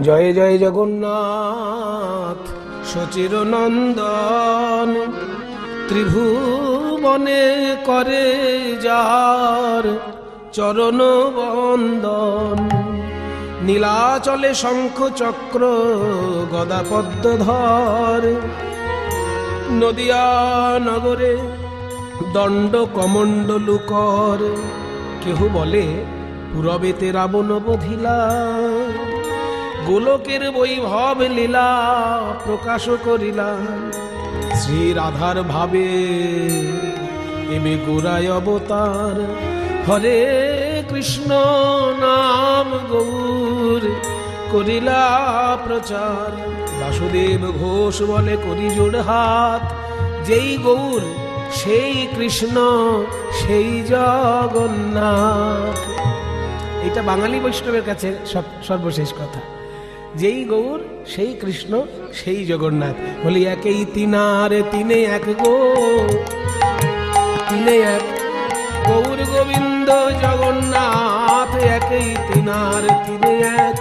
জয় জয় জগন্নাথ সচির নন্দন, ত্রিভুবনে করে যার চরণ বন্দন। নীলাচলে শঙ্খ চক্র গদা পদ্মধর, নদিয়া নগরে দণ্ড কমণ্ডলু কর। কেহ বলে পুরবেতে রাবণ বধিলা, গোলকের বৈভব লীলা প্রকাশ করিলা। শ্রী রাধার ভাবে এবে গোরায় অবতার, হরে কৃষ্ণ নাম গৌর করিলা প্রচার। বাসুদেব ঘোষ বলে করি জোড় হাত, যেই গৌর সেই কৃষ্ণ সেই জগন্নাথ। এটা বাঙালি বৈষ্ণবের কাছে সর্বশেষ কথা। যেই গৌর সেই কৃষ্ণ সেই জগন্নাথ। বলি একই তিনার তিনে এক গো, তিনে এক গৌর গোবিন্দ জগন্নাথ, একই তিনার তিনে এক।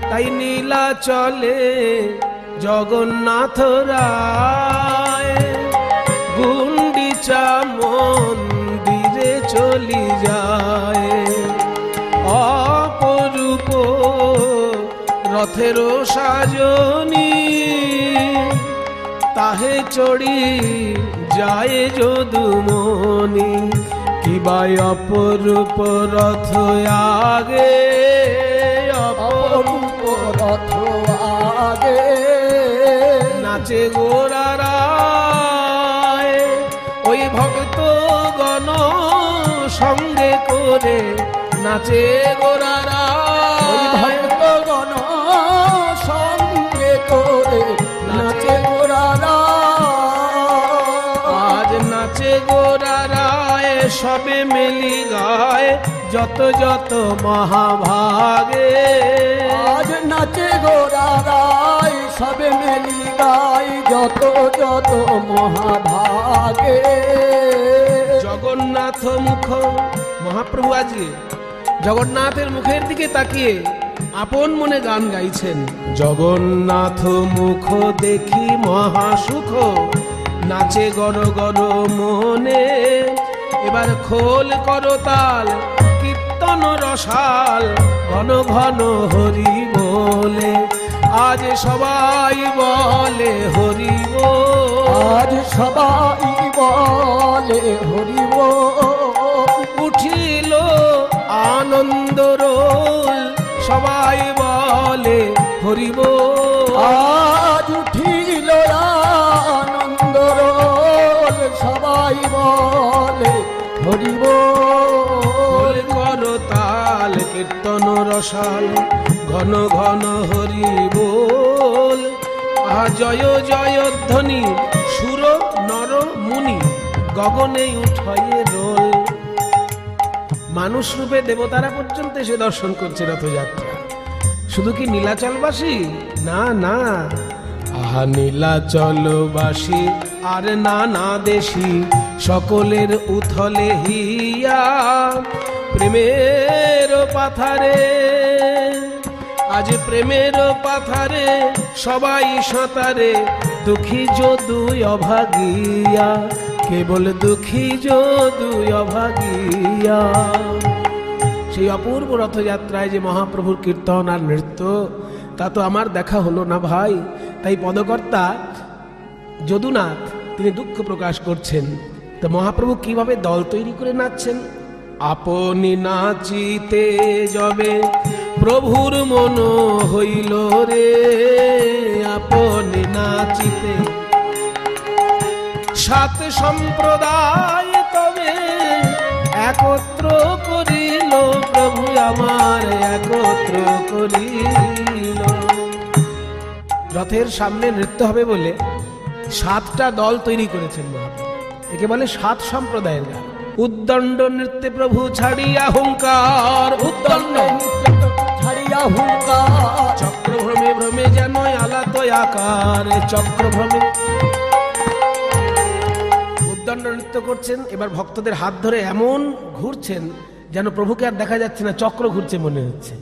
তাই নীলাচলে জগন্নাথ রায় গুন্ডিচা মন্দিরে চলি যায়। অপরূপ রথের সাজনি, তাহে চড়ি যায় যদুমণি। কিবা অপরূপ রথ আগে, অপরূপ রথ আগে নাচে গোরারায়। ওই ভক্ত গণ সঙ্গে করে নাচে গোরারায়, ভক্ত গণ সঙ্গে করে নাচে গোরারায়। আজ নাচে গোরারায় সবে মেলি গায় যত যত মহাভাগে। আজ নাচে গোরারায় সবে মেলি গায় যত যত মহাভাগে। জগন্নাথ মুখ মহাপ্রভু আজকে জগন্নাথের মুখের দিকে তাকিয়ে আপন মনে গান গাইছেন। জগন্নাথ মুখ দেখি মহাসুখ, নাচে গর গর মনে। এবার খোল করতাল কীর্তন রসাল, ঘন ঘন হরি বলে। আজ সবাই বলে হরি বল, আজ সবাই বলে হরি বল। উঠিল আনন্দ রোল, সবাই বলে হরি বল। আজ উঠিল আনন্দ রোল, সবাই বলে হরি বল। করতাল কীর্তন রসাল, ঘন ঘন হরি বল। জয় জয় ধ্বনি সুর নর মুনি, গগনে উঠয়ে রোল। মানুষ রূপে দেবতারা পর্যন্ত এসে দর্শন করছে রথযাত্রা। শুধু কি নীলাচলবাসী? না না, আহা নীলাচলবাসী আর নানা দেশি সকলের উথলে হিয়া। প্রেমের পাথারে আজ প্রেমের পাথারে সবাই সাঁতারে। দুঃখী যদুই অভাগিয়া, কেবল দুঃখী যদুই অভাগিয়া। সেই অপূর্ব রথযাত্রায় যে মহাপ্রভুর কীর্তন আর নৃত্য, তা তো আমার দেখা হলো না ভাই। তাই পদকর্তা যদুনাথ তিনি দুঃখ প্রকাশ করছেন। তো মহাপ্রভু কিভাবে দল তৈরি করে নাচছেন? আপনি নাচিতে যবে প্রভুর মন হইল রে, আপনি নাচিতে সাত সম্প্রদায় তবে একত্র করিল প্রভু আমার, একত্র করিল। রথের সামনে নৃত্য হবে বলে 7টা দল তৈরি করেছেন মহাপ্রভু। একে বলে 7 সম্প্রদায়ের গান। উদ্দণ্ড নৃত্যে প্রভু ছাড়িয়া হুঙ্কার, উদ্দণ্ড ছাড়িয়া হুঙ্কার। চক্রভ্রমে ভ্রমে যেন আলাত আকার, চক্রভ্রমে উদ্দণ্ড নৃত্য করছেন। এবার ভক্তদের হাত ধরে এমন ঘুরছেন যেন প্রভুকে আর দেখা যাচ্ছে না, চক্র ঘুরছে মনে হচ্ছে,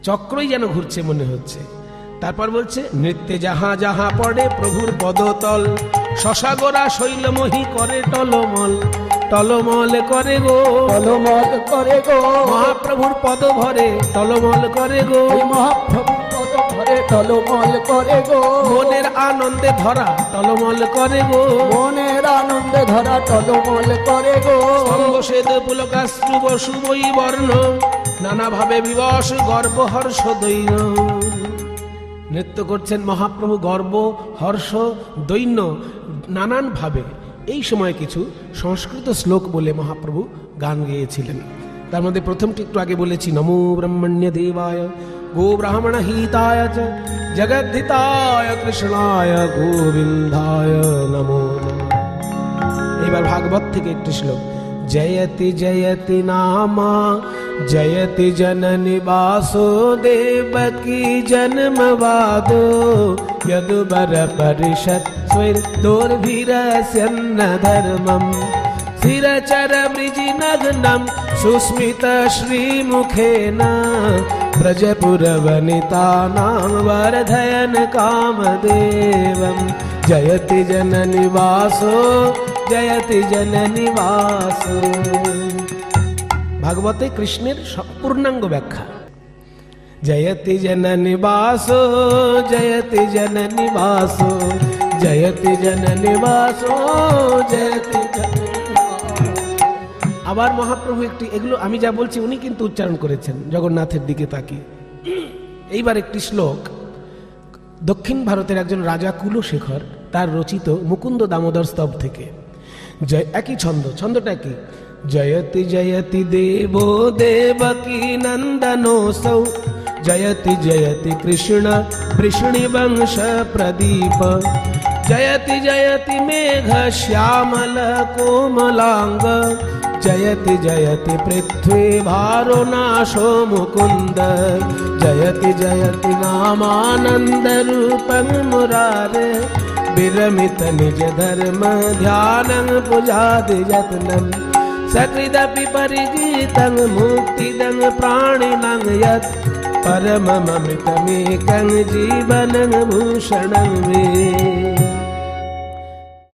চক্রই যেন ঘুরছে মনে হচ্ছে। তারপর বলছে নৃত্যে যাহা যাহা পড়ে প্রভুর পদতল, শশাগোরা শৈলমহি করে টলমল, টলমল করে গো, টলমল করে গো, মহাপ্রভুর পদ ভরে টলমল করে গো, ওই মহাপ্রভুর পদ ভরে টলমল করে গো, মনের আনন্দে ধরা টলমল করে গো, মনের আনন্দে ধরা টলমল করে গো, অঙ্গসেদ পুলকাশ্রু বসুময়ী বর্ণ, নানা ভাবে বিবশ গর্ব হর্ষ দৈন্য। নৃত্য করছেন মহাপ্রভু, গর্ব হর্ষ দৈন্য নানান ভাবে। এই সময় কিছু সংস্কৃত শ্লোক বলে মহাপ্রভু গান গেয়েছিলেন। তার মধ্যে প্রথমটি একটু আগে বলেছি, নমো ব্রহ্মণ্য দেবায় গো ব্রাহ্মণ হিতায় চ জগদ্ধিতায় কৃষ্ণায় গোবিন্দায় নমো নমঃ। এবার ভাগবত থেকে একটি শ্লোক, জয়তি জয়তি নামা जयति जननि वासुदेवकी जन्मवादो यदुबर परिषत् स्वैर्दोर्भिरस्यन्न धर्मम् शिरचर वृजिनग्नं सुस्मित श्रीमुखेन ब्रजपुरवनितानां वर्धयन् कामदेवम् जयति जननि वासो जयति जननि वासो। ভাগবতে কৃষ্ণের পূর্ণাঙ্গ ব্যাখ্যা, জয়তি জননি বাসো জয়তি জননি বাসো জয়তি জননি বাসো জয়তি জননি বাসো। আবার মহাপ্রভু একটি, এগুলো আমি যা বলছি উনি কিন্তু উচ্চারণ করেছেন জগন্নাথের দিকে তাকিয়ে। এইবার একটি শ্লোক দক্ষিণ ভারতের একজন রাজা কুলশেখর তার রচিত মুকুন্দ দামোদর স্তব থেকে, একই ছন্দ, ছন্দটা কি, जयति जयति देवो देवकी नंदनोऽसौ जयति जयति कृष्ण वृष्णिवंश प्रदीप जयति जयति मेघ श्यामल कोमलांग जयति जयति पृथ्वी भारुनाशो मुकुंद जयति जयति नामानंद रूपं मुरारे विरमित निज धर्म ध्यानं पुजादि यत्नं सकृदपि परिगीतं मुक्तिदं प्राणिनं यत् परममृतमेकं जीवनं भूषणं मे।